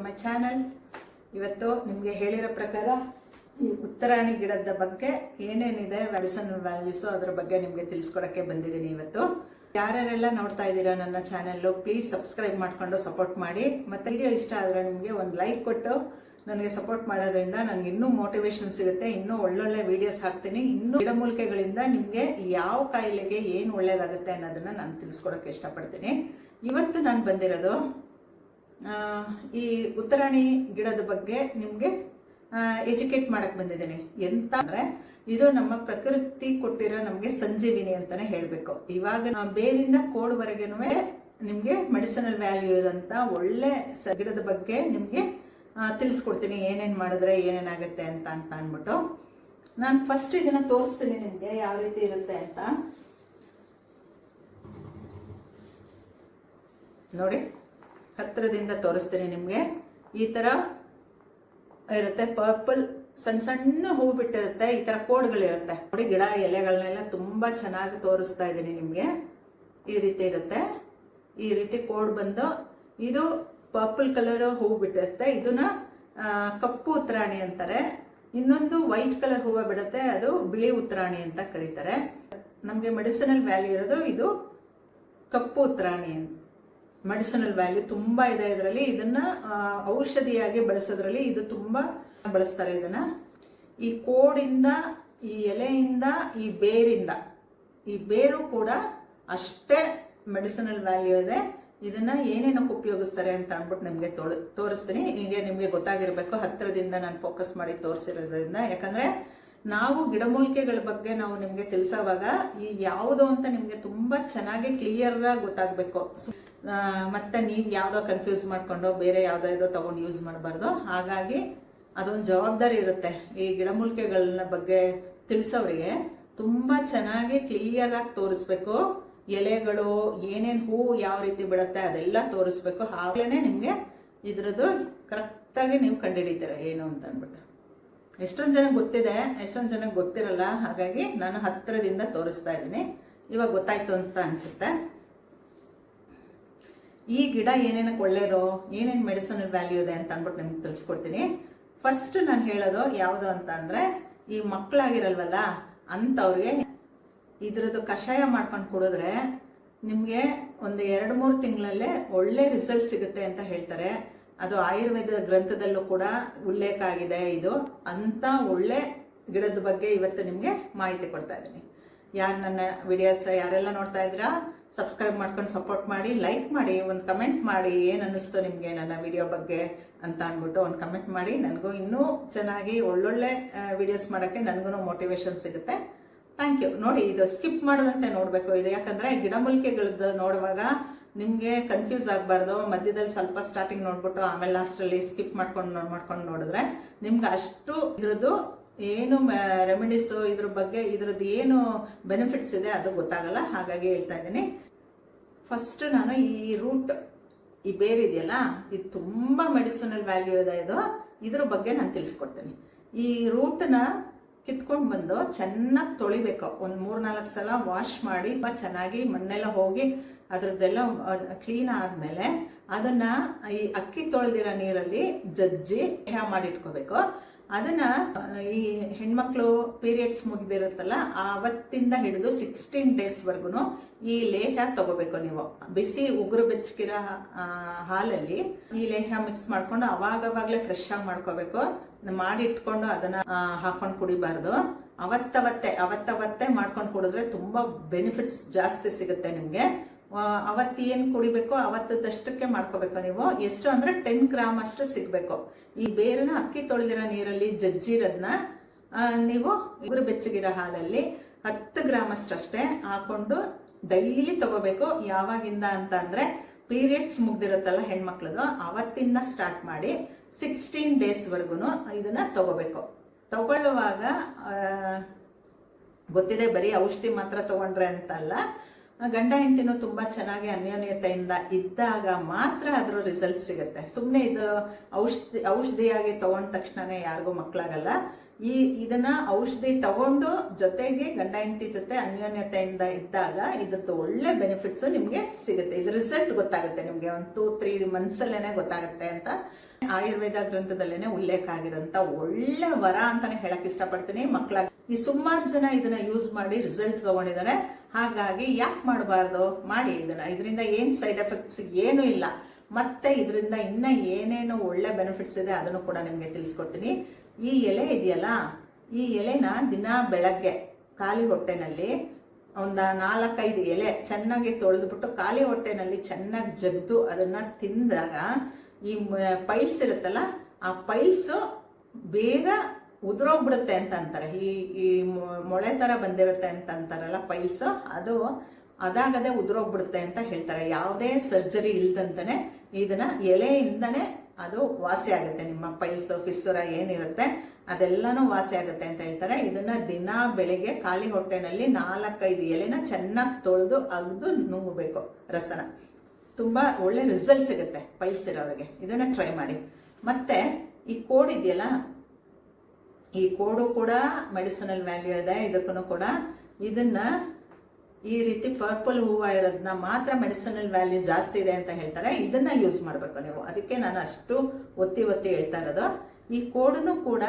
My channel. ಇವತ್ತು ನಿಮಗೆ ಹೇಳಿರೋ ಪ್ರಕಾರ ಈ ಉತ್ತರಾಣಿ ಗಿಡದ ಬಗ್ಗೆ ಏನೇನಿದೆ ಮೆಡಿಸಿನಲ್ ವ್ಯಾಲ್ಯೂಸ್ ಅದರ ಬಗ್ಗೆ ನಿಮಗೆ ತಿಳಿಸ್ಕೊಡಕ್ಕೆ ಬಂದಿದ್ದೀನಿ ಇವತ್ತು. ಯಾರ್ಯಾರೆಲ್ಲ ನೋಡ್ತಾ ಇದ್ದೀರಾ ನನ್ನ ಚಾನೆಲ್, ಪ್ಲೀಸ್ ಸಬ್ಸ್ಕ್ರೈಬ್ ಮಾಡ್ಕೊಂಡು ಸಪೋರ್ಟ್ ಮಾಡಿ. ಮತ್ತೆ ವಿಡಿಯೋ ಇಷ್ಟ ಆದರೆ ನಿಮಗೆ ಒಂದು ಲೈಕ್ ಕೊಟ್ಟು ನನಗೆ ಸಪೋರ್ಟ್ ಮಾಡೋದ್ರಿಂದ ನನಗೆ ಇನ್ನೂ ಮೋಟಿವೇಶನ್ ಸಿಗುತ್ತೆ, ಇನ್ನೂ ಒಳ್ಳೊಳ್ಳೆ ವಿಡಿಯೋಸ್ ಹಾಕ್ತೀನಿ. ಇನ್ನೂ ಗಿಡಮೂಲಿಕೆಗಳಿಂದ ನಿಮಗೆ ಯಾವ ಕಾಯಿಲೆಗೆ ಏನು ಒಳ್ಳೇದಾಗುತ್ತೆ ಅನ್ನೋದನ್ನ ನಾನು ತಿಳಿಸ್ಕೊಡಕ್ಕೆ ಇಷ್ಟಪಡ್ತೀನಿ. ಇವತ್ತು ನಾನು ಬಂದಿರೋದು ಈ ಉತ್ತರಾಣಿ ಗಿಡದ ಬಗ್ಗೆ ನಿಮಗೆ ಎಜುಕೇಟ್ ಮಾಡಕ್ ಬಂದಿದ್ದೀನಿ. ಎಂತ ಅಂದ್ರೆ ಇದು ನಮ್ಮ ಪ್ರಕೃತಿ ಕೊಟ್ಟಿರೋ ನಮಗೆ ಸಂಜೀವಿನಿ ಅಂತಾನೆ ಹೇಳ್ಬೇಕು. ಇವಾಗ ಬೇರಿಂದ ಕೋಡ್ವರೆಗೆನೂ ನಿಮ್ಗೆ ಮೆಡಿಸಿನಲ್ ವ್ಯಾಲ್ಯೂ ಇರೋಂತ ಒಳ್ಳೆ ಗಿಡದ ಬಗ್ಗೆ ನಿಮ್ಗೆ ತಿಳಿಸ್ಕೊಡ್ತೀನಿ, ಏನೇನ್ ಮಾಡಿದ್ರೆ ಏನೇನಾಗುತ್ತೆ ಅಂತ ಅಂದ್ಬಿಟ್ಟು. ನಾನು ಫಸ್ಟ್ ಇದನ್ನ ತೋರಿಸ್ತೀನಿ ನಿಮ್ಗೆ ಯಾವ ರೀತಿ ಇರುತ್ತೆ ಅಂತ. ನೋಡಿ, ಹತ್ತಿರದಿಂದ ತೋರಿಸ್ತೀನಿ ನಿಮ್ಗೆ. ಈ ತರ ಇರುತ್ತೆ, ಪರ್ಪಲ್ ಸಣ್ಣ ಸಣ್ಣ ಹೂ ಬಿಟ್ಟಿರುತ್ತೆ, ಈ ತರ ಕೋಡ್ಗಳಿರುತ್ತೆ. ನೋಡಿ, ಗಿಡ ಎಲೆಗಳನ್ನೆಲ್ಲ ತುಂಬಾ ಚೆನ್ನಾಗಿ ತೋರಿಸ್ತಾ ಇದ್ದೀನಿ ನಿಮ್ಗೆ. ಈ ರೀತಿ ಇರುತ್ತೆ, ಈ ರೀತಿ ಕೋಡ್ ಬಂದು ಇದು ಪರ್ಪಲ್ ಕಲರ್ ಹೂ ಬಿಟ್ಟಿರುತ್ತೆ. ಇದನ್ನ ಕಪ್ಪು ಉತ್ತರಾಣಿ ಅಂತಾರೆ. ಇನ್ನೊಂದು ವೈಟ್ ಕಲರ್ ಹೂವು ಬಿಡುತ್ತೆ, ಅದು ಬಿಳಿ ಉತ್ತರಾಣಿ ಅಂತ ಕರೀತಾರೆ. ನಮ್ಗೆ ಮೆಡಿಸಿನಲ್ ವ್ಯಾಲ್ಯೂ ಇರೋದು ಇದು ಕಪ್ಪು ಉತ್ತರಾಣಿ. ಮೆಡಿಸಿನಲ್ ವ್ಯಾಲ್ಯೂ ತುಂಬಾ ಇದೆ ಇದರಲ್ಲಿ. ಇದನ್ನ ಔಷಧಿಯಾಗಿ ಬಳಸೋದ್ರಲ್ಲಿ ಇದು ತುಂಬಾ ಬಳಸ್ತಾರೆ ಇದನ್ನ. ಈ ಕೋಡಿಂದ, ಈ ಎಲೆಯಿಂದ, ಈ ಬೇರಿಂದ, ಈ ಬೇರು ಕೂಡ ಅಷ್ಟೇ ಮೆಡಿಸಿನಲ್ ವ್ಯಾಲ್ಯೂ ಇದೆ. ಇದನ್ನ ಏನೇನಕ್ಕೆ ಉಪಯೋಗಿಸ್ತಾರೆ ಅಂತ ಅಂದ್ಬಿಟ್ಟು ನಿಮ್ಗೆ ತೋರಿಸ್ತೀನಿ. ಹೀಗೆ ನಿಮ್ಗೆ ಗೊತ್ತಾಗಿರ್ಬೇಕು, ಹತ್ತಿರದಿಂದ ನಾನು ಫೋಕಸ್ ಮಾಡಿ ತೋರಿಸಿರೋದ್ರಿಂದ. ಯಾಕಂದ್ರೆ ನಾವು ಗಿಡಮೂಲಿಕೆಗಳ ಬಗ್ಗೆ ನಾವು ನಿಮ್ಗೆ ತಿಳಿಸೋವಾಗ ಈ ಯಾವುದು ಅಂತ ನಿಮ್ಗೆ ತುಂಬಾ ಚೆನ್ನಾಗಿ ಕ್ಲಿಯರ್ ಆಗಿ ಗೊತ್ತಾಗ್ಬೇಕು. ಮತ್ತೆ ನೀವ್ ಯಾವ್ದೋ ಕನ್ಫ್ಯೂಸ್ ಮಾಡ್ಕೊಂಡು ಬೇರೆ ಯಾವ್ದೋ ತಗೊಂಡು ಯೂಸ್ ಮಾಡಬಾರ್ದು. ಹಾಗಾಗಿ ಅದೊಂದು ಜವಾಬ್ದಾರಿ ಇರುತ್ತೆ. ಈ ಗಿಡಮೂಲಿಕೆಗಳ ಬಗ್ಗೆ ತಿಳಿಸೋರಿಗೆ ತುಂಬಾ ಚೆನ್ನಾಗಿ ಕ್ಲಿಯರ್ ಆಗಿ ತೋರಿಸ್ಬೇಕು. ಎಲೆಗಳು ಏನೇನ್ ಹೂ ಯಾವ ರೀತಿ ಬಿಡುತ್ತೆ ಅದೆಲ್ಲ ತೋರಿಸ್ಬೇಕು. ಆಗ್ಲೇನೆ ನಿಮ್ಗೆ ಇದ್ರದ್ದು ಕರೆಕ್ಟ್ ಆಗಿ ನೀವು ಕಂಡುಹಿಡಿತೀರ ಏನು ಅಂತ ಅಂದ್ಬಿಟ್ಟು. ಎಷ್ಟೊಂದ್ ಜನ ಗೊತ್ತಿದೆ, ಎಷ್ಟೊಂದ್ ಜನ ಗೊತ್ತಿರಲ್ಲ. ಹಾಗಾಗಿ ನಾನು ಹತ್ತಿರದಿಂದ ತೋರಿಸ್ತಾ ಇದ್ದೀನಿ. ಇವಾಗ ಗೊತ್ತಾಯ್ತು ಅಂತ ಅನ್ಸುತ್ತೆ. ಈ ಗಿಡ ಏನೇನಕ್ಕೆ ಒಳ್ಳೇದು, ಏನೇನ್ ಮೆಡಿಸಿನಲ್ ವ್ಯಾಲ್ಯೂ ಇದೆ ಅಂತ ಅಂದ್ಬಿಟ್ಟು ನಿಮ್ಗೆ ತಿಳಿಸ್ಕೊಡ್ತೀನಿ. ಫಸ್ಟ್ ನಾನು ಹೇಳೋದು ಯಾವುದು ಅಂತ ಅಂದ್ರೆ, ಈ ಮಕ್ಕಳಾಗಿರಲ್ವಲ್ಲ ಅಂತವ್ರಿಗೆ ಇದ್ರದ್ದು ಕಷಾಯ ಮಾಡ್ಕೊಂಡು ಕುಡಿದ್ರೆ ನಿಮ್ಗೆ ಒಂದು 2-3 ತಿಂಗಳಲ್ಲೇ ಒಳ್ಳೆ ರಿಸಲ್ಟ್ ಸಿಗುತ್ತೆ ಅಂತ ಹೇಳ್ತಾರೆ. ಅದು ಆಯುರ್ವೇದ ಗ್ರಂಥದಲ್ಲೂ ಕೂಡ ಉಲ್ಲೇಖ ಆಗಿದೆ. ಇದು ಅಂತ ಒಳ್ಳೆ ಗಿಡದ ಬಗ್ಗೆ ಇವತ್ತು ನಿಮ್ಗೆ ಮಾಹಿತಿ ಕೊಡ್ತಾ ಇದ್ದೀನಿ. ಯಾರು ನನ್ನ ವಿಡಿಯೋಸ್ ಯಾರೆಲ್ಲ ನೋಡ್ತಾ ಇದ್ದೀರಾ, ಸಬ್ಸ್ಕ್ರೈಬ್ ಮಾಡ್ಕೊಂಡು ಸಪೋರ್ಟ್ ಮಾಡಿ, ಲೈಕ್ ಮಾಡಿ, ಒಂದು ಕಮೆಂಟ್ ಮಾಡಿ, ಏನ್ ಅನ್ನಿಸ್ತು ನಿಮ್ಗೆ ನನ್ನ ವಿಡಿಯೋ ಬಗ್ಗೆ ಅಂತ ಅಂದ್ಬಿಟ್ಟು ಒಂದು ಕಮೆಂಟ್ ಮಾಡಿ. ನನಗೂ ಇನ್ನೂ ಚೆನ್ನಾಗಿ ಒಳ್ಳೊಳ್ಳೆ ವಿಡಿಯೋಸ್ ಮಾಡಕ್ಕೆ ನನಗೂ ಮೋಟಿವೇಶನ್ ಸಿಗುತ್ತೆ. Thank you. ನೋಡಿ, ಇದು ಸ್ಕಿಪ್ ಮಾಡದಂತೆ ನೋಡ್ಬೇಕು ಇದು. ಯಾಕಂದ್ರೆ ಗಿಡಮೂಲಿಕೆಗಳದ್ದು ನೋಡುವಾಗ ನಿಮ್ಗೆ ಕನ್ಫ್ಯೂಸ್ ಆಗಬಾರ್ದು. ಮಧ್ಯದಲ್ಲಿ ಸ್ವಲ್ಪ ಸ್ಟಾರ್ಟಿಂಗ್ ನೋಡ್ಬಿಟ್ಟು ಆಮೇಲೆ ಲಾಸ್ಟ್ ಅಲ್ಲಿ ಸ್ಕಿಪ್ ಮಾಡ್ಕೊಂಡು ನೋಡಿದ್ರೆ ನಿಮ್ಗೆ ಅಷ್ಟು ಇದ್ರದ್ದು ಏನು ರೆಮಿಡೀಸ್, ಇದ್ರ ಬಗ್ಗೆ ಇದ್ರದ್ದು ಏನು ಬೆನಿಫಿಟ್ಸ್ ಇದೆ ಅದು ಗೊತ್ತಾಗಲ್ಲ. ಹಾಗಾಗಿ ಹೇಳ್ತಾ ಇದ್ದೀನಿ. ಫಸ್ಟ್ ನಾನು ಈ ರೂಟ್, ಈ ಬೇರಿದೆಯಲ್ಲ, ಇದು ತುಂಬಾ ಮೆಡಿಸಿನಲ್ ವ್ಯಾಲ್ಯೂ ಇದೆ. ಇದ್ರ ಬಗ್ಗೆ ನಾನು ತಿಳಿಸ್ಕೊಡ್ತೀನಿ. ಈ ರೂಟ್ನ ಕಿತ್ಕೊಂಡು ಬಂದು ಚೆನ್ನಾಗಿ ತೊಳಿಬೇಕು. ಒಂದು 3-4 ಸಲ ವಾಶ್ ಮಾಡಿ ಚೆನ್ನಾಗಿ ಮಣ್ಣೆಲ್ಲ ಹೋಗಿ ಅದ್ರದ್ದೆಲ್ಲ ಕ್ಲೀನ್ ಆದ್ಮೇಲೆ ಅದನ್ನ ಈ ಅಕ್ಕಿ ತೊಳೆದಿರೋ ನೀರಲ್ಲಿ ಜಜ್ಜಿ ಮಾಡಿ ಇಟ್ಕೋಬೇಕು. ಅದನ್ನ ಈ ಹೆಣ್ಮಕ್ಳು ಪೀರಿಯಡ್ಸ್ ಮುಗ್ದಿರುತ್ತಲ್ಲ ಆವತ್ತಿಂದ ಹಿಡಿದು 16 ಡೇಸ್ ವರ್ಗುನು ಈ ಲೇಹ ತಗೋಬೇಕು. ನೀವು ಬಿಸಿ ಉಗುರು ಬೆಚ್ಚಗಿರೋ ಹಾಲಲ್ಲಿ ಈ ಲೇಹ ಮಿಕ್ಸ್ ಮಾಡ್ಕೊಂಡು ಅವಾಗವಾಗ್ಲೇ ಫ್ರೆಶ್ ಆಗಿ ಮಾಡ್ಕೋಬೇಕು. ಮಾಡಿ ಇಟ್ಕೊಂಡು ಅದನ್ನ ಹಾಕೊಂಡು ಕುಡಿಬಾರ್ದು. ಅವತ್ತವತ್ತೇ ಮಾಡ್ಕೊಂಡು ಕುಡಿದ್ರೆ ತುಂಬಾ ಬೆನಿಫಿಟ್ಸ್ ಜಾಸ್ತಿ ಸಿಗುತ್ತೆ ನಿಮ್ಗೆ. ಅವತ್ತೇನ್ ಕುಡಿಬೇಕು ಅವತ್ತದಷ್ಟಕ್ಕೆ ಮಾಡ್ಕೋಬೇಕು. ನೀವು ಎಷ್ಟು ಅಂದ್ರೆ 10 ಗ್ರಾಮ್ ಅಷ್ಟು ಸಿಗ್ಬೇಕು. ಈ ಬೇರನ್ನ ಅಕ್ಕಿ ತೊಳೆದಿರೋ ನೀರಲ್ಲಿ ಜಜ್ಜಿರೋದನ್ನ ನೀವು ಉಗುರು ಬೆಚ್ಚಗಿರೋ ಹಾಲಲ್ಲಿ 10 ಗ್ರಾಮ್ ಅಷ್ಟೇ ಹಾಕೊಂಡು ಡೈಲಿ ತಗೋಬೇಕು. ಯಾವಾಗಿಂದ ಅಂತ ಅಂದ್ರೆ ಪೀರಿಯಡ್ಸ್ ಮುಗ್ದಿರುತ್ತಲ್ಲ ಹೆಣ್ಮಕ್ಳದು, ಅವತ್ತಿಂದ ಸ್ಟಾರ್ಟ್ ಮಾಡಿ 16 ಡೇಸ್ ವರ್ಗುನು ಇದನ್ನ ತಗೋಬೇಕು. ತಗೊಳ್ಳುವಾಗ ಗೊತ್ತಿದೆ, ಬರೀ ಔಷಧಿ ಮಾತ್ರ ತಗೊಂಡ್ರೆ ಅಂತಲ್ಲ, ಗಂಡ ಹೆಂಡತಿನೂ ತುಂಬಾ ಚೆನ್ನಾಗಿ ಅನ್ಯೋನ್ಯತೆಯಿಂದ ಇದ್ದಾಗ ಮಾತ್ರ ಅದ್ರ ರಿಸಲ್ಟ್ ಸಿಗುತ್ತೆ. ಸುಮ್ಮನೆ ಇದು ಔಷಧಿಯಾಗಿ ತಗೊಂಡ ತಕ್ಷಣನೇ ಯಾರಿಗೂ ಮಕ್ಕಳಾಗಲ್ಲ. ಇದನ್ನ ಔಷಧಿ ತಗೊಂಡು ಜೊತೆಗೆ ಗಂಡ ಹೆಂಡತಿ ಜೊತೆ ಅನ್ಯೋನ್ಯತೆಯಿಂದ ಇದ್ದಾಗ ಇದ್ರದ್ದು ಒಳ್ಳೆ ಬೆನಿಫಿಟ್ಸ್ ನಿಮ್ಗೆ ಸಿಗುತ್ತೆ. ಇದ್ರ ರಿಸಲ್ಟ್ ಗೊತ್ತಾಗುತ್ತೆ ನಿಮ್ಗೆ. ಒಂದು 2-3 ಮಂತ್ಸ್ ಅಲ್ಲೇನೆ ಗೊತ್ತಾಗುತ್ತೆ ಅಂತ ಆಯುರ್ವೇದ ಗ್ರಂಥದಲ್ಲೇನೆ ಉಲ್ಲೇಖ ಆಗಿರೋಂತ ಒಳ್ಳೆ ವರ ಅಂತಾನೆ ಹೇಳಕ್ ಇಷ್ಟಪಡ್ತೀನಿ. ಮಕ್ಕಳಾಗಿ ಈ ಸುಮಾರು ಜನ ಇದನ್ನ ಯೂಸ್ ಮಾಡಿ ರಿಸಲ್ಟ್ ತಗೊಂಡಿದ್ದಾರೆ. ಹಾಗಾಗಿ ಯಾಕೆ ಮಾಡಬಾರ್ದು, ಮಾಡಿ ಇದರಿಂದ ಏನ್ ಸೈಡ್ ಎಫೆಕ್ಟ್ಸ್ ಏನೂ ಇಲ್ಲ. ಮತ್ತೆ ಇದರಿಂದ ಇನ್ನ ಏನೇನು ಒಳ್ಳೆ ಬೆನಿಫಿಟ್ಸ್ ಇದೆ ಅದನ್ನು ಕೂಡ ನಿಮ್ಗೆ ತಿಳಿಸ್ಕೊಡ್ತೀನಿ. ಈ ಎಲೆ ಇದೆಯಲ್ಲ, ಈ ಎಲೆನ ದಿನ ಬೆಳಗ್ಗೆ ಖಾಲಿ ಹೊಟ್ಟೆನಲ್ಲಿ ಒಂದ 4-5 ಎಲೆ ಚೆನ್ನಾಗಿ ತೊಳೆದ್ಬಿಟ್ಟು ಖಾಲಿ ಹೊಟ್ಟೆನಲ್ಲಿ ಚೆನ್ನಾಗಿ ಜಗ್ದು ಅದನ್ನ ತಿಂದಾಗ ಈ ಪೈಲ್ಸ್ ಇರುತ್ತಲ್ಲ, ಆ ಪೈಲ್ಸ್ ಬೇಗ ಉದುರೋಗ್ಬಿಡುತ್ತೆ ಅಂತ ಅಂತಾರೆ. ಈ ಮೊಳೆ ತರ ಬಂದಿರುತ್ತೆ ಅಂತ ಅಂತಾರಲ್ಲ ಪೈಲ್ಸ್, ಅದು ಅದಾಗದೆ ಉದುರೋಗ್ಬಿಡುತ್ತೆ ಅಂತ ಹೇಳ್ತಾರೆ. ಯಾವುದೇ ಸರ್ಜರಿ ಇಲ್ದಂತಾನೆ ಇದನ್ನ ಎಲೆಯಿಂದನೇ ಅದು ವಾಸಿ ಆಗುತ್ತೆ. ನಿಮ್ಮ ಪೈಲ್ಸ್ ಫಿಸ್ಸುರ ಏನಿರುತ್ತೆ ಅದೆಲ್ಲಾನು ವಾಸಿ ಆಗುತ್ತೆ ಅಂತ ಹೇಳ್ತಾರೆ. ಇದನ್ನ ದಿನ ಬೆಳಿಗ್ಗೆ ಖಾಲಿ ಹೊಟ್ಟೆನಲ್ಲಿ 4-5 ಎಲೆನ ಚೆನ್ನಾಗಿ ತೊಳೆದು ಅಗ್ದು ನುಂಗಬೇಕು ರಸನ. ತುಂಬಾ ಒಳ್ಳೆ ರಿಸಲ್ಟ್ ಸಿಗುತ್ತೆ ಪೈಲ್ಸ್ ಇರೋರಿಗೆ. ಇದನ್ನ ಟ್ರೈ ಮಾಡಿ. ಮತ್ತೆ ಈ ಕೋಡ್ ಇದೆಯಲ್ಲ, ಈ ಕೋಡು ಕೂಡ ಮೆಡಿಸಿನಲ್ ವ್ಯಾಲ್ಯೂ ಇದೆ. ಇದಕ್ಕೂ ಕೂಡ ಇದನ್ನ ಈ ರೀತಿ ಪರ್ಪಲ್ ಹೂವು ಇರೋದನ್ನ ಮಾತ್ರ ಮೆಡಿಸಿನಲ್ ವ್ಯಾಲ್ಯೂ ಜಾಸ್ತಿ ಇದೆ ಅಂತ ಹೇಳ್ತಾರೆ. ಇದನ್ನ ಯೂಸ್ ಮಾಡ್ಬೇಕು ನೀವು. ಅದಕ್ಕೆ ನಾನು ಅಷ್ಟು ಒತ್ತಿ ಹೇಳ್ತಾ ಇರೋದು. ಈ ಕೋಡನ್ನು ಕೂಡ,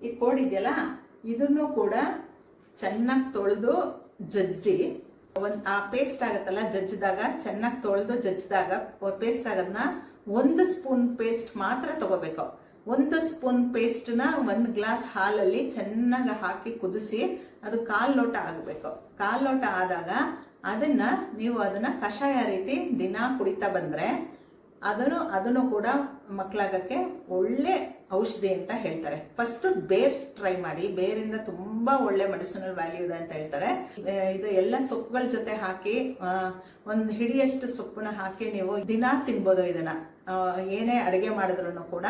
ಈ ಕೋಡ್ ಇದೆಯಲ್ಲ ಇದನ್ನು ಕೂಡ ಚೆನ್ನಾಗಿ ತೊಳೆದು ಜಜ್ಜಿ ಆ ಪೇಸ್ಟ್ ಆಗತ್ತಲ್ಲ, ಜಜ್ಜಿದಾಗ ಚೆನ್ನಾಗಿ ತೊಳೆದು ಜಜ್ಜಿದಾಗ ಪೇಸ್ಟ್ ಆಗೋದನ್ನ 1 ಸ್ಪೂನ್ ಪೇಸ್ಟ್ ಮಾತ್ರ ತಗೋಬೇಕು. 1 ಸ್ಪೂನ್ ಪೇಸ್ಟ್ನ 1 ಗ್ಲಾಸ್ ಹಾಲಲ್ಲಿ ಚೆನ್ನಾಗಿ ಹಾಕಿ ಕುದಿಸಿ ಅದು 1/4 ಲೋಟ ಆಗಬೇಕು. 1/4 ಲೋಟ ಆದಾಗ ನೀವು ಅದನ್ನ ಕಷಾಯ ರೀತಿ ದಿನ ಕುಡಿತಾ ಬಂದ್ರೆ ಅದನ್ನು ಕೂಡ ಮಕ್ಕಳಾಗಕ್ಕೆ ಒಳ್ಳೆ ಔಷಧಿ ಅಂತ ಹೇಳ್ತಾರೆ. ಫಸ್ಟ್ ಬೇರ್ ಟ್ರೈ ಮಾಡಿ. ಬೇರಿಂದ ತುಂಬಾ ಒಳ್ಳೆ ಮೆಡಿಸಿನಲ್ ವ್ಯಾಲ್ಯೂ ಇದೆ ಅಂತ ಹೇಳ್ತಾರೆ. ಇದು ಎಲ್ಲ ಸೊಪ್ಪುಗಳ ಜೊತೆ ಹಾಕಿ 1 ಹಿಡಿಯಷ್ಟು ಸೊಪ್ಪನ್ನ ಹಾಕಿ ನೀವು ದಿನ ತಿನ್ಬೋದು. ಇದನ್ನ ಏನೇ ಅಡಿಗೆ ಮಾಡಿದ್ರು ಕೂಡ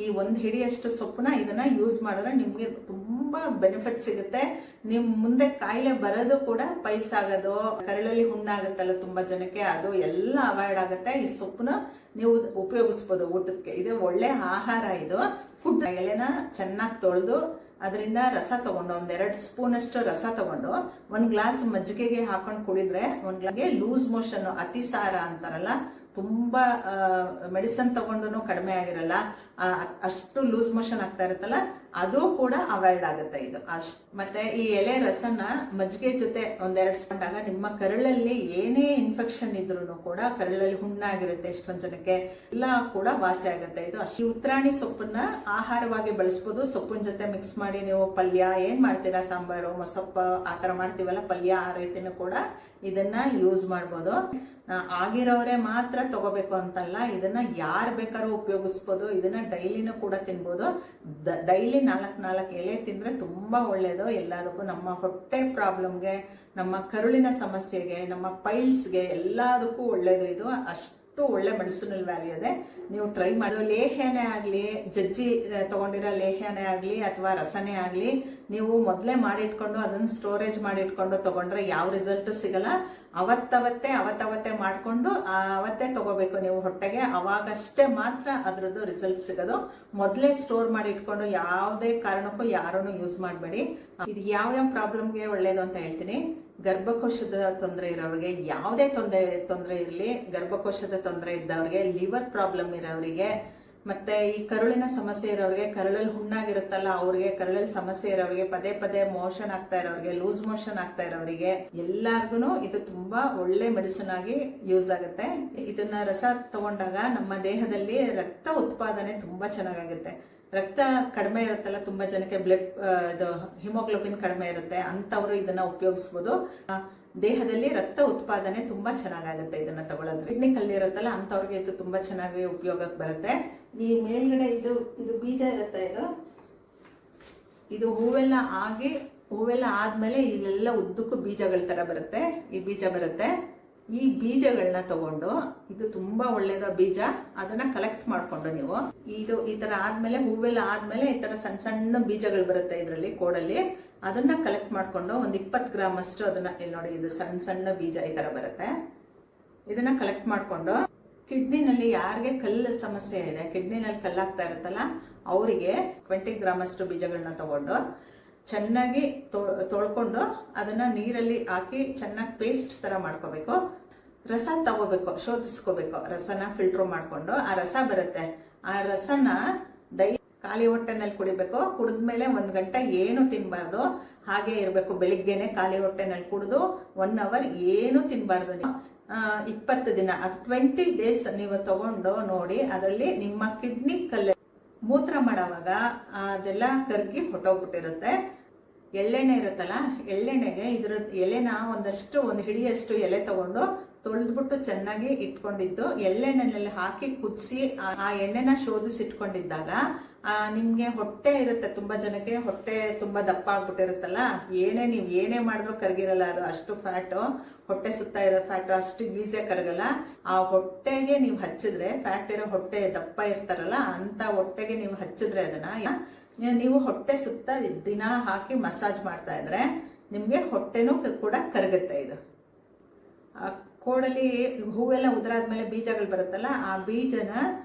ಈ 1 ಹಿಡಿಯಷ್ಟು ಸೊಪ್ಪನ್ನ ಇದನ್ನ ಯೂಸ್ ಮಾಡಿದ್ರೆ ನಿಮ್ಗೆ ತುಂಬಾ ಬೆನಿಫಿಟ್ ಸಿಗುತ್ತೆ. ನಿಮ್ ಮುಂದೆ ಕಾಯಿಲೆ ಬರೋದು ಕೂಡ, ಪೈಲ್ಸ್ ಆಗೋದು, ಕರಳಲ್ಲಿ ಹುಣ್ಣಾಗುತ್ತಲ್ಲ ತುಂಬಾ ಜನಕ್ಕೆ, ಅದು ಎಲ್ಲ ಅವಾಯ್ಡ್ ಆಗುತ್ತೆ. ಈ ಸೊಪ್ಪನ್ನ ನೀವು ಉಪಯೋಗಿಸ್ಬೋದು ಊಟಕ್ಕೆ. ಇದು ಒಳ್ಳೆ ಆಹಾರ. ಇದು ಫುಡ್. ಎಲೆನ ಚೆನ್ನಾಗಿ ತೊಳೆದು ಅದರಿಂದ ರಸ ತಗೊಂಡು 1-2 ಸ್ಪೂನ್ ಅಷ್ಟು ರಸ ತಗೊಂಡು 1 ಗ್ಲಾಸ್ ಮಜ್ಜಿಗೆಗೆ ಹಾಕೊಂಡು ಕುಡಿದ್ರೆ 1 ಗ್ಲಾಸ್ಗೆ ಲೂಸ್ ಮೋಷನ್, ಅತಿಸಾರ ಅಂತಾರಲ್ಲ, ತುಂಬಾ ಮೆಡಿಸಿನ್ ತಗೊಂಡು ಕಡಿಮೆ ಆಗಿರಲ್ಲ, ಅಷ್ಟು ಲೂಸ್ ಮೋಷನ್ ಆಗ್ತಾ ಇರುತ್ತಲ್ಲ, ಅದು ಕೂಡ ಅವಾಯ್ಡ್ ಆಗುತ್ತೆ ಇದು. ಮತ್ತೆ ಈ ಎಲೆ ರಸನ ಮಜ್ಜಿಗೆ ಜೊತೆ 1-2 ಸ್ಪೂನ್ ಆಗ ನಿಮ್ಮ ಕರಳಲ್ಲಿ ಏನೇ ಇನ್ಫೆಕ್ಷನ್ ಇದ್ರೂ ಕೂಡ, ಕರಳಲ್ಲಿ ಹುಣ್ಣಾಗಿರುತ್ತೆ ಎಷ್ಟೊಂದ್ ಜನಕ್ಕೆ, ಎಲ್ಲ ಕೂಡ ವಾಸಿ ಆಗುತ್ತೆ ಇದು. ಈ ಉತ್ತರಾಣಿ ಸೊಪ್ಪನ್ನ ಆಹಾರವಾಗಿ ಬಳಸ್ಬೋದು. ಸೊಪ್ಪಿನ ಜೊತೆ ಮಿಕ್ಸ್ ಮಾಡಿ ನೀವು ಪಲ್ಯ ಏನ್ ಮಾಡ್ತೀರಾ, ಸಾಂಬಾರು, ಮೊಸಪ್ಪು ಆತರ ಮಾಡ್ತೀವಲ್ಲ ಪಲ್ಯ, ಆ ರೀತಿನೂ ಕೂಡ ಇದನ್ನ ಯೂಸ್ ಮಾಡ್ಬೋದು. ಆಗಿರೋರೇ ಮಾತ್ರ ತಗೋಬೇಕು ಅಂತಲ್ಲ, ಇದನ್ನ ಯಾರು ಬೇಕಾದ್ರೂ ಉಪಯೋಗಿಸ್ಬೋದು. ಇದನ್ನ ಡೈಲಿನೂ ಕೂಡ ತಿನ್ಬೋದು. ಡೈಲಿ 4 ಎಲೆ ತಿಂದ್ರೆ ತುಂಬಾ ಒಳ್ಳೇದು ಎಲ್ಲದಕ್ಕೂ. ನಮ್ಮ ಹೊಟ್ಟೆ ಪ್ರಾಬ್ಲಮ್ಗೆ, ನಮ್ಮ ಕರುಳಿನ ಸಮಸ್ಯೆಗೆ, ನಮ್ಮ ಪೈಲ್ಸ್ಗೆ ಎಲ್ಲದಕ್ಕೂ ಒಳ್ಳೇದು ಇದು. ಅಷ್ಟು ಒಳ್ಳೆ ಮೆಡಿಸಿನಲ್ ವ್ಯಾಲ್ಯೂ ಇದೆ. ನೀವು ಟ್ರೈ ಮಾಡಿ. ಲೇಹ್ಯನೇ ಆಗ್ಲಿ, ಜಜ್ಜಿ ತಗೊಂಡಿರೋ ಲೇಹ್ಯನೇ ಆಗ್ಲಿ ಅಥವಾ ರಸನೇ ಆಗ್ಲಿ, ನೀವು ಮೊದಲೇ ಮಾಡಿಟ್ಕೊಂಡು ಅದನ್ನ ಸ್ಟೋರೇಜ್ ಮಾಡಿಟ್ಕೊಂಡು ತಗೊಂಡ್ರೆ ಯಾವ ರಿಸಲ್ಟ್ ಸಿಗಲ್ಲ. ಅವತ್ತವತ್ತೇ ಮಾಡ್ಕೊಂಡು ಅವತ್ತೇ ತಗೋಬೇಕು ನೀವು ಹೊಟ್ಟೆಗೆ. ಅವಾಗಷ್ಟೇ ಮಾತ್ರ ಅದ್ರದ್ದು ರಿಸಲ್ಟ್ ಸಿಗೋದು. ಮೊದಲೇ ಸ್ಟೋರ್ ಮಾಡಿ ಇಟ್ಕೊಂಡು ಯಾವುದೇ ಕಾರಣಕ್ಕೂ ಯಾರನ್ನು ಯೂಸ್ ಮಾಡಬೇಡಿ. ಇದು ಯಾವ್ಯಾವ ಪ್ರಾಬ್ಲಮ್ಗೆ ಒಳ್ಳೇದು ಅಂತ ಹೇಳ್ತೀನಿ. ಗರ್ಭಕೋಶದ ತೊಂದರೆ ಇರೋರಿಗೆ, ಯಾವುದೇ ತೊಂದರೆ ಇರಲಿ, ಗರ್ಭಕೋಶದ ತೊಂದರೆ ಇದ್ದವ್ರಿಗೆ, ಲಿವರ್ ಪ್ರಾಬ್ಲಮ್ ಇರೋರಿಗೆ, ಮತ್ತೆ ಈ ಕರುಳಿನ ಸಮಸ್ಯೆ ಇರೋರಿಗೆ, ಕರಳಲ್ಲಿ ಹುಣ್ಣಾಗಿರುತ್ತಲ್ಲ ಅವ್ರಿಗೆ, ಕರಳಲ್ಲಿ ಸಮಸ್ಯೆ ಇರೋರಿಗೆ, ಪದೇ ಮೋಷನ್ ಆಗ್ತಾ ಇರೋರಿಗೆ, ಲೂಸ್ ಮೋಷನ್ ಆಗ್ತಾ ಇರೋರಿಗೆ ಎಲ್ಲಾರ್ಗು ಇದು ತುಂಬಾ ಒಳ್ಳೆ ಮೆಡಿಸಿನ್ ಆಗಿ ಯೂಸ್ ಆಗುತ್ತೆ. ಇದನ್ನ ರಸ ತಗೊಂಡಾಗ ನಮ್ಮ ದೇಹದಲ್ಲಿ ರಕ್ತ ಉತ್ಪಾದನೆ ತುಂಬಾ ಚೆನ್ನಾಗಾಗುತ್ತೆ. ರಕ್ತ ಕಡಿಮೆ ಇರುತ್ತಲ್ಲ ತುಂಬಾ ಜನಕ್ಕೆ, ಬ್ಲಡ್ ಇದು ಹಿಮೋಗ್ಲೋಬಿನ್ ಕಡಿಮೆ ಇರುತ್ತೆ, ಅಂತವ್ರು ಇದನ್ನ ಉಪಯೋಗಿಸ್ಬೋದು. ದೇಹದಲ್ಲಿ ರಕ್ತ ಉತ್ಪಾದನೆ ತುಂಬಾ ಚೆನ್ನಾಗಾಗುತ್ತೆ ಇದನ್ನ ತಗೊಳ್ಳೋದ್ರೆ. ಕಿಡ್ನಿ ಕಲ್ಲಿರುತ್ತಲ್ಲ ಅಂತವ್ರಿಗೆ ಇದು ತುಂಬಾ ಚೆನ್ನಾಗಿ ಉಪಯೋಗಕ್ಕೆ ಬರುತ್ತೆ. ಈ ಮೇಲ್ಗಡೆ ಇದು ಬೀಜ ಇರುತ್ತೆ, ಇದು ಹೂವೆಲ್ಲ ಆದ್ಮೇಲೆ ಇಲ್ಲೆಲ್ಲ ಉದ್ದಕ್ಕೂ ಬೀಜಗಳ ತರ ಬರುತ್ತೆ. ಈ ಬೀಜ ಬರುತ್ತೆ. ಈ ಬೀಜಗಳನ್ನ ತಗೊಂಡು, ಇದು ತುಂಬಾ ಒಳ್ಳೇದ ಬೀಜ, ಅದನ್ನ ಕಲೆಕ್ಟ್ ಮಾಡ್ಕೊಂಡು ನೀವು ಈ ತರ ಆದ್ಮೇಲೆ, ಹೂವೆಲ್ಲ ಆದ್ಮೇಲೆ ಈ ತರ ಸಣ್ಣ ಬೀಜಗಳು ಬರುತ್ತೆ ಇದರಲ್ಲಿ, ಕೋಡಲ್ಲಿ. ಅದನ್ನ ಕಲೆಕ್ಟ್ ಮಾಡ್ಕೊಂಡು 20 ಗ್ರಾಮ್ ಅಷ್ಟು ಅದನ್ನ, ಇಲ್ಲಿ ನೋಡಿ ಇದು ಸಣ್ಣ ಬೀಜ ಈ ತರ ಬರುತ್ತೆ. ಇದನ್ನ ಕಲೆಕ್ಟ್ ಮಾಡ್ಕೊಂಡು ಕಿಡ್ನಿನಲ್ಲಿ ಯಾರಿಗೆ ಕಲ್ಲು ಸಮಸ್ಯೆ ಇದೆ, ಕಿಡ್ನಿನಲ್ಲಿ ಕಲ್ಲಾಗ್ತಾ ಇರುತ್ತಲ್ಲ ಅವರಿಗೆ 20 ಗ್ರಾಮ್ ಅಷ್ಟು ಬೀಜಗಳನ್ನ ತಗೊಂಡು ಚೆನ್ನಾಗಿ ತೊಳ್ಕೊಂಡು ಅದನ್ನ ನೀರಲ್ಲಿ ಹಾಕಿ ಚೆನ್ನಾಗಿ ಪೇಸ್ಟ್ ತರ ಮಾಡ್ಕೋಬೇಕು. ರಸ ತಗೋಬೇಕು, ಶೋಧಿಸ್ಕೋಬೇಕು. ರಸನ ಫಿಲ್ಟರ್ ಮಾಡ್ಕೊಂಡು ಆ ರಸ ಬರುತ್ತೆ, ಆ ರಸನ ಖಾಲಿ ಹೊಟ್ಟೆನಲ್ಲಿ ಕುಡಿಬೇಕು. ಕುಡಿದ್ಮೇಲೆ 1 ಗಂಟೆ ಏನು ತಿನ್ಬಾರ್ದು, ಹಾಗೆ ಇರಬೇಕು. ಬೆಳಿಗ್ಗೆನೆ ಖಾಲಿ ಹೊಟ್ಟೆನಲ್ಲಿ ಕುಡಿದು 1 ಅವರ್ ಏನು ತಿನ್ಬಾರ್ದು. 20 ದಿನ, ಅದು 20 ಡೇಸ್ ನೀವು ತಗೊಂಡು ನೋಡಿ. ಅದರಲ್ಲಿ ನಿಮ್ಮ ಕಿಡ್ನಿ ಮೂತ್ರ ಮಾಡೋವಾಗ ಅದೆಲ್ಲ ಕರ್ಗಿ ಹೊಟ್ಟೋಗ್ಬಿಟ್ಟಿರುತ್ತೆ. ಎಳ್ಳೆಣ್ಣೆ ಇರುತ್ತಲ್ಲ, ಎಳ್ಳೆಣ್ಣೆಗೆ ಎಲೆನ ಒಂದು ಹಿಡಿಯಷ್ಟು ಎಲೆ ತಗೊಂಡು ತೊಳೆದ್ಬಿಟ್ಟು ಚೆನ್ನಾಗಿ ಇಟ್ಕೊಂಡಿದ್ದು ಎಳ್ಳೆಣ್ಣೆನಲ್ಲಿ ಹಾಕಿ ಕುದಿಸಿ ಆ ಎಣ್ಣೆನ ಶೋಧಿಸಿಟ್ಕೊಂಡಿದ್ದಾಗ ನಿಮ್ಗೆ ಹೊಟ್ಟೆ ಇರುತ್ತೆ. ತುಂಬಾ ಜನಕ್ಕೆ ಹೊಟ್ಟೆ ತುಂಬಾ ದಪ್ಪ ಆಗ್ಬಿಟ್ಟಿರುತ್ತಲ್ಲ, ನೀವು ಏನೇ ಮಾಡಿದ್ರು ಕರಗಿರಲ್ಲ. ಅದು ಅಷ್ಟು ಫ್ಯಾಟು, ಹೊಟ್ಟೆ ಸುತ್ತ ಇರೋ ಫ್ಯಾಟು ಅಷ್ಟು ಈಸಿಯಾಗಿ ಕರಗಲ್ಲ. ಆ ಹೊಟ್ಟೆಗೆ ನೀವು ಹಚ್ಚಿದ್ರೆ, ಫ್ಯಾಟ್ ಇರೋ ಹೊಟ್ಟೆ ದಪ್ಪ ಇರ್ತಾರಲ್ಲ ಅಂತ ಹೊಟ್ಟೆಗೆ ನೀವು ಹಚ್ಚಿದ್ರೆ ಅದನ್ನ ನೀವು ಹೊಟ್ಟೆ ಸುತ್ತ ದಿನ ಹಾಕಿ ಮಸಾಜ್ ಮಾಡ್ತಾ ಇದ್ರೆ ನಿಮ್ಗೆ ಹೊಟ್ಟೆನೂ ಕೂಡ ಕರಗುತ್ತೆ. ಇದು ಕೋಡಲ್ಲಿ ಹೂವೆಲ್ಲ ಉದುರಾದ್ಮೇಲೆ ಬೀಜಗಳು ಬರುತ್ತಲ್ಲ, ಆ ಬೀಜನ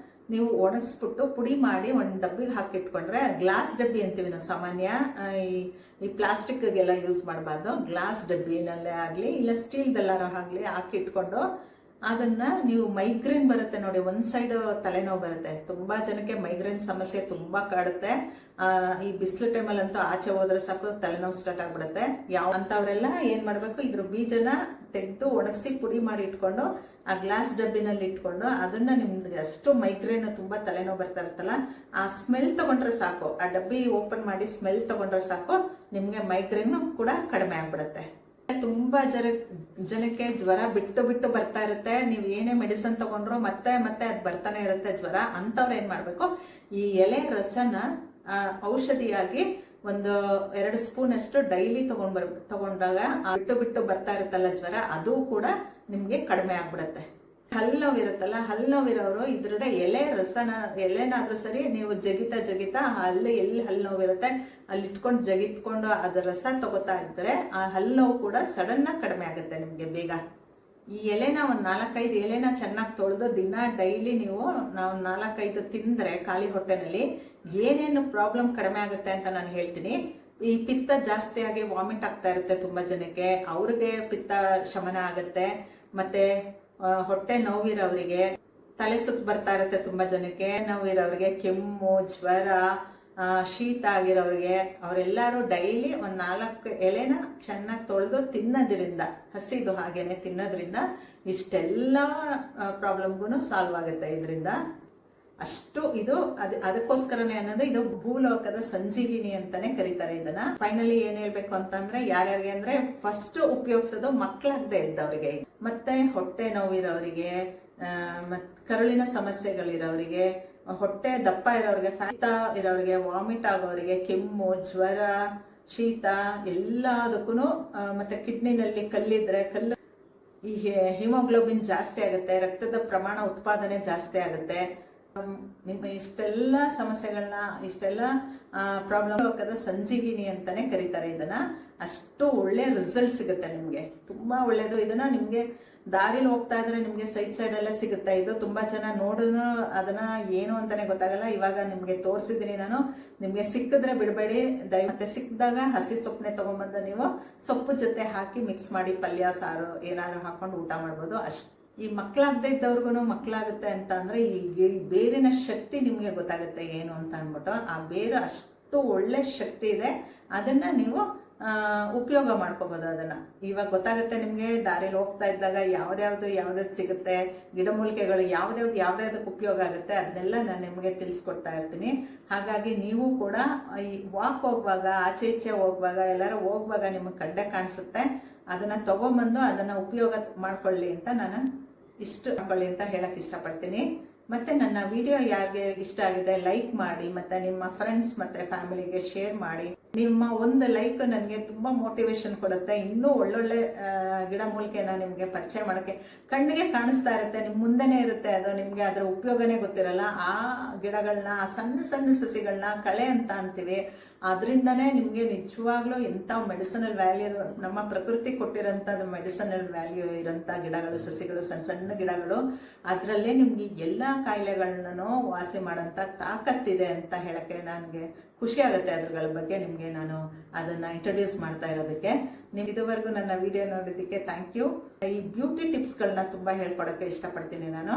ನೀವು ಒಣಗಿಸ್ಬಿಟ್ಟು ಪುಡಿ ಮಾಡಿ ಒಂದು ಡಬ್ಬಿಗೆ ಹಾಕಿಟ್ಕೊಂಡ್ರೆ, ಗ್ಲಾಸ್ ಡಬ್ಬಿ ಅಂತೀವಿ ನಾವು ಸಾಮಾನ್ಯ, ಈ ಪ್ಲಾಸ್ಟಿಕ್ಗೆಲ್ಲ ಯೂಸ್ ಮಾಡಬಾರ್ದು. ಗ್ಲಾಸ್ ಡಬ್ಬಿನಲ್ಲೇ ಆಗಲಿ ಇಲ್ಲ ಸ್ಟೀಲ್ದೆಲ್ಲಾರು ಆಗಲಿ ಹಾಕಿಟ್ಕೊಂಡು ಅದನ್ನ ನೀವು ಮೈಗ್ರೇನ್ ಬರುತ್ತೆ ನೋಡಿ, ಒಂದು ಸೈಡ್ ತಲೆನೋವು ಬರುತ್ತೆ. ತುಂಬಾ ಜನಕ್ಕೆ ಮೈಗ್ರೇನ್ ಸಮಸ್ಯೆ ತುಂಬಾ ಕಾಡುತ್ತೆ. ಈ ಬಿಸಿಲು ಟೈಮಲ್ಲಂತೂ ಆಚೆ ಹೋದ್ರೆ ಸಾಕು ತಲೆನೋವು ಸ್ಟಾರ್ಟ್ ಆಗ್ಬಿಡುತ್ತೆ. ಅಂತವ್ರೆಲ್ಲ ಏನ್ ಮಾಡ್ಬೇಕು, ಇದ್ರ ಬೀಜನ ತೆಗೆದು ಒಣಗಿಸಿ ಪುಡಿ ಮಾಡಿ ಇಟ್ಕೊಂಡು ಆ ಗ್ಲಾಸ್ ಡಬ್ಬಿನಲ್ಲಿ ಇಟ್ಕೊಂಡು ಅದನ್ನ ನಿಮ್ಗೆ ಅಷ್ಟು ಮೈಗ್ರೇನ್ ತುಂಬಾ ತಲೆನೋವು ಬರ್ತಾ ಇರುತ್ತಲ್ಲ, ಆ ಸ್ಮೆಲ್ ತಗೊಂಡ್ರೆ ಸಾಕು, ಆ ಡಬ್ಬಿ ಓಪನ್ ಮಾಡಿ ಸ್ಮೆಲ್ ತಗೊಂಡ್ರೆ ಸಾಕು, ನಿಮ್ಗೆ ಮೈಗ್ರೇನ್ ಕೂಡ ಕಡಿಮೆ ಆಗ್ಬಿಡುತ್ತೆ. ತುಂಬಾ ಜನಕ್ಕೆ ಜ್ವರ ಬಿಟ್ಟು ಬರ್ತಾ ಇರುತ್ತೆ. ನೀವು ಏನೇ ಮೆಡಿಸಿನ್ ತಗೊಂಡ್ರು ಮತ್ತೆ ಅದ್ ಬರ್ತಾನೆ ಇರುತ್ತೆ ಜ್ವರ. ಅಂತವ್ರು ಏನ್ ಮಾಡ್ಬೇಕು, ಈ ಎಲೆ ರಸನ ಔಷಧಿಯಾಗಿ 1-2 ಸ್ಪೂನ್ ಅಷ್ಟು ಡೈಲಿ ತಗೊಂಡಾಗ ಬಿಟ್ಟು ಬರ್ತಾ ಇರುತ್ತಲ್ಲ ಜ್ವರ, ಅದು ಕೂಡ ನಿಮ್ಗೆ ಕಡಿಮೆ ಆಗ್ಬಿಡತ್ತೆ. ಹಲ್ಲು ನೋವು ಇರುತ್ತಲ್ಲ, ಹಲ್ಲು ನೋವಿರೋರು ಇದ್ರದ ಎಲೆನಾದ್ರೂ ಸರಿ ನೀವು ಜಗಿತಾ ಎಲ್ಲಿ ಹಲ್ಲು ನೋವು ಇರುತ್ತೆ ಅಲ್ಲಿ ಇಟ್ಕೊಂಡು ಜಗಿತ್ಕೊಂಡು ಅದ್ರ ರಸ ತಗೋತಾ ಇದ್ರೆ ಆ ಹಲ್ಲು ನೋವು ಕೂಡ ಸಡನ್ ಆಗಿ ಕಡಿಮೆ ಆಗುತ್ತೆ ನಿಮ್ಗೆ ಬೇಗ. ಈ ಎಲೆನ 4-5 ಎಲೆನ ಚೆನ್ನಾಗಿ ತೊಳೆದು ದಿನ ಡೈಲಿ ನೀವು 4-5 ತಿಂದ್ರೆ ಖಾಲಿ ಹೊಟ್ಟೆನಲ್ಲಿ ಏನೇನು ಪ್ರಾಬ್ಲಮ್ ಕಡಿಮೆ ಆಗುತ್ತೆ ಅಂತ ನಾನು ಹೇಳ್ತೀನಿ. ಈ ಪಿತ್ತ ಜಾಸ್ತಿ ಆಗಿ ವಾಮಿಟ್ ಆಗ್ತಾ ಇರುತ್ತೆ ತುಂಬಾ ಜನಕ್ಕೆ, ಅವ್ರಿಗೆ ಪಿತ್ತ ಶಮನ ಆಗುತ್ತೆ. ಮತ್ತೆ ಹೊಟ್ಟೆ ನೋವಿರೋರಿಗೆ, ತಲೆ ಸುತ್ತ ಬರ್ತಾ ಇರುತ್ತೆ ತುಂಬಾ ಜನಕ್ಕೆ, ನೋವಿರೋರಿಗೆ, ಕೆಮ್ಮು, ಜ್ವರ, ಶೀತ ಆಗಿರೋರಿಗೆ, ಅವರೆಲ್ಲರೂ ಡೈಲಿ 4 ಎಲೆನ ಚೆನ್ನಾಗಿ ತೊಳೆದು ತಿನ್ನೋದ್ರಿಂದ, ಹಸಿದು ಹಾಗೇನೆ ತಿನ್ನೋದ್ರಿಂದ ಇಷ್ಟೆಲ್ಲ ಪ್ರಾಬ್ಲಮ್ಗೂ ಸಾಲ್ವ್ ಆಗುತ್ತೆ ಇದರಿಂದ. ಅಷ್ಟು ಇದು ಅದಕ್ಕೋಸ್ಕರನೇ ಅನ್ನೋದು ಇದು ಭೂಲೋಕದ ಸಂಜೀವಿನಿ ಅಂತಾನೆ ಕರೀತಾರೆ ಇದನ್ನ. ಫೈನಲಿ ಏನ್ ಹೇಳ್ಬೇಕು ಅಂತಂದ್ರೆ, ಯಾರ್ಯಾರಿಗೆ ಅಂದ್ರೆ ಫಸ್ಟ್ ಉಪಯೋಗಿಸೋದು ಮಕ್ಕಳಾಗದೆ ಇದ್ದವರಿಗೆ, ಮತ್ತೆ ಹೊಟ್ಟೆ ನೋವಿರೋರಿಗೆ, ಕರುಳಿನ ಸಮಸ್ಯೆಗಳಿರೋರಿಗೆ, ಹೊಟ್ಟೆ ದಪ್ಪ ಇರೋರಿಗೆ, ಫ್ಯಾಟ್ ಇರೋರಿಗೆ, ವಾಮಿಟ್ ಆಗೋರಿಗೆ, ಕೆಮ್ಮು, ಜ್ವರ, ಶೀತ ಎಲ್ಲದಕ್ಕೂ, ಮತ್ತೆ ಕಿಡ್ನಿನಲ್ಲಿ ಕಲ್ಲಿದ್ರೆ ಈ ಹಿಮೋಗ್ಲೋಬಿನ್ ಜಾಸ್ತಿ ಆಗುತ್ತೆ, ರಕ್ತದ ಪ್ರಮಾಣ ಉತ್ಪಾದನೆ ಜಾಸ್ತಿ ಆಗುತ್ತೆ. ನಿಮ್ಮ ಇಷ್ಟೆಲ್ಲ ಸಮಸ್ಯೆಗಳನ್ನ, ಇಷ್ಟೆಲ್ಲ ಪ್ರಾಬ್ಲಮ್ ಲೋಕದ ಸಂಜೀವಿನಿ ಅಂತಾನೆ ಕರೀತಾರೆ ಇದನ್ನ. ಅಷ್ಟು ಒಳ್ಳೆ ರಿಸಲ್ಟ್ ಸಿಗುತ್ತೆ ನಿಮ್ಗೆ, ತುಂಬಾ ಒಳ್ಳೇದು. ಇದನ್ನ ನಿಮ್ಗೆ ದಾರಿಲಿ ಹೋಗ್ತಾ ಇದ್ರೆ ನಿಮ್ಗೆ ಸೈಡ್ ಎಲ್ಲ ಸಿಗುತ್ತೆ. ಇದು ತುಂಬಾ ಜನ ನೋಡಿದ್ರು ಅದನ್ನ ಏನು ಅಂತಾನೆ ಗೊತ್ತಾಗಲ್ಲ. ಇವಾಗ ನಿಮ್ಗೆ ತೋರಿಸಿದೀನಿ ನಾನು. ನಿಮ್ಗೆ ಸಿಕ್ಕಿದ್ರೆ ಬಿಡಬೇಡಿ, ಮತ್ತೆ ಸಿಕ್ಕಿದಾಗ ಹಸಿ ಸೊಪ್ಪನೆ ತಗೊಂಡ್ಬಂದು ನೀವು ಸೊಪ್ಪು ಜೊತೆ ಹಾಕಿ ಮಿಕ್ಸ್ ಮಾಡಿ ಪಲ್ಯ, ಸಾರು ಏನಾದ್ರು ಹಾಕೊಂಡು ಊಟ ಮಾಡ್ಬೋದು. ಈ ಮಕ್ಕಳಾಗದೆ ಇದ್ದವ್ರಿಗೂ ಮಕ್ಕಳಾಗುತ್ತೆ ಅಂತ ಅಂದ್ರೆ ಈ ಬೇರಿನ ಶಕ್ತಿ ನಿಮ್ಗೆ ಗೊತ್ತಾಗುತ್ತೆ ಏನು ಅಂತ ಅಂದ್ಬಿಟ್ಟು. ಆ ಬೇರು ಅಷ್ಟು ಒಳ್ಳೆ ಶಕ್ತಿ ಇದೆ, ಅದನ್ನ ನೀವು ಉಪಯೋಗ ಮಾಡ್ಕೋಬಹುದು. ಅದನ್ನ ಇವಾಗ ಗೊತ್ತಾಗುತ್ತೆ ನಿಮ್ಗೆ. ದಾರಿಲಿ ಹೋಗ್ತಾ ಇದ್ದಾಗ ಯಾವ್ದಾವ್ದು ಸಿಗುತ್ತೆ, ಗಿಡಮೂಲಿಕೆಗಳು ಯಾವ್ದಾವ್ದಕ್ಕೆ ಉಪಯೋಗ ಆಗುತ್ತೆ ಅದನ್ನೆಲ್ಲ ನಾನು ನಿಮಗೆ ತಿಳಿಸ್ಕೊಡ್ತಾ ಇರ್ತೀನಿ. ಹಾಗಾಗಿ ನೀವು ಕೂಡ ಈ ವಾಕ್ ಹೋಗುವಾಗ, ಆಚೆ ಈಚೆ ಹೋಗುವಾಗ, ಎಲ್ಲರೂ ಹೋಗುವಾಗ ನಿಮಗೆ ಕಡ್ಡೆ ಕಾಣಿಸುತ್ತೆ, ಅದನ್ನ ತಗೊಂಬಂದು ಅದನ್ನ ಉಪಯೋಗ ಮಾಡ್ಕೊಳ್ಳಿ ಅಂತ ನಾನು ಮಾಡ್ಕೊಳ್ಳಿ ಅಂತ ಹೇಳಕ್ ಇಷ್ಟಪಡ್ತೀನಿ. ಮತ್ತೆ ನನ್ನ ವಿಡಿಯೋ ಯಾರಿಗೆ ಇಷ್ಟ ಆಗಿದೆ ಲೈಕ್ ಮಾಡಿ, ಮತ್ತೆ ನಿಮ್ಮ ಫ್ರೆಂಡ್ಸ್ ಮತ್ತೆ ಫ್ಯಾಮಿಲಿಗೆ ಶೇರ್ ಮಾಡಿ. ನಿಮ್ಮ ಒಂದು ಲೈಕ್ ನನಗೆ ತುಂಬಾ ಮೋಟಿವೇಶನ್ ಕೊಡುತ್ತೆ. ಇನ್ನೂ ಒಳ್ಳೊಳ್ಳೆ ಗಿಡಮೂಲಿಕೆನ ನಿಮ್ಗೆ ಪರಿಚಯ ಮಾಡಕ್ಕೆ. ಕಣ್ಣಿಗೆ ಕಾಣಿಸ್ತಾ ಇರುತ್ತೆ, ನಿಮ್ ಮುಂದೆನೆ ಇರುತ್ತೆ, ಅದು ನಿಮ್ಗೆ ಅದರ ಉಪಯೋಗನೇ ಗೊತ್ತಿರಲ್ಲ. ಆ ಗಿಡಗಳನ್ನ, ಆ ಸಣ್ಣ ಸಸಿಗಳನ್ನ ಕಳೆ ಅಂತ ಅಂತೀವಿ. ಅದರಿಂದನೇ ನಿಮ್ಗೆ ನಿಜವಾಗ್ಲೂ ಎಂತ ಮೆಡಿಸಿನಲ್ ವ್ಯಾಲ್ಯೂ, ನಮ್ಮ ಪ್ರಕೃತಿ ಕೊಟ್ಟಿರೋಂಥದ್ದು ಮೆಡಿಸಿನಲ್ ವ್ಯಾಲ್ಯೂ ಇರೋಂಥ ಗಿಡಗಳು, ಸಸಿಗಳು, ಸಣ್ಣ ಗಿಡಗಳು, ಅದರಲ್ಲೇ ನಿಮ್ಗೆ ಎಲ್ಲಾ ಕಾಯಿಲೆಗಳನ್ನೂ ವಾಸಿ ಮಾಡೋಂಥ ತಾಕತ್ತಿದೆ ಅಂತ ಹೇಳಕ್ಕೆ ನನಗೆ ಖುಷಿ ಆಗುತ್ತೆ ಅದ್ರಗಳ ಬಗ್ಗೆ ನಿಮಗೆ ನಾನು ಅದನ್ನು ಇಂಟ್ರೊಡ್ಯೂಸ್ ಮಾಡ್ತಾ ಇರೋದಕ್ಕೆ. ನೀವು ಇದುವರೆಗೂ ನನ್ನ ವಿಡಿಯೋ ನೋಡೋದಕ್ಕೆ ಥ್ಯಾಂಕ್ ಯು. ಈ ಬ್ಯೂಟಿ ಟಿಪ್ಸ್ಗಳನ್ನ ತುಂಬ ಹೇಳ್ಕೊಡೋಕ್ಕೆ ಇಷ್ಟಪಡ್ತೀನಿ ನಾನು.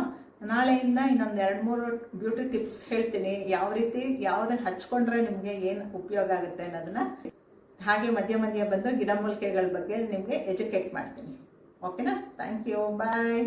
ನಾಳೆಯಿಂದ ಇನ್ನೊಂದು 2-3 ಬ್ಯೂಟಿ ಟಿಪ್ಸ್ ಹೇಳ್ತೀನಿ, ಯಾವ ರೀತಿ ಯಾವುದನ್ನು ಹಚ್ಕೊಂಡ್ರೆ ನಿಮಗೆ ಏನು ಉಪಯೋಗ ಆಗುತ್ತೆ ಅನ್ನೋದನ್ನ. ಹಾಗೆ ಮಧ್ಯ ಮಧ್ಯ ಬಂದು ಗಿಡಮೂಲಿಕೆಗಳ ಬಗ್ಗೆ ನಿಮಗೆ ಎಜುಕೇಟ್ ಮಾಡ್ತೀನಿ. ಓಕೆನಾ? Thank you, bye.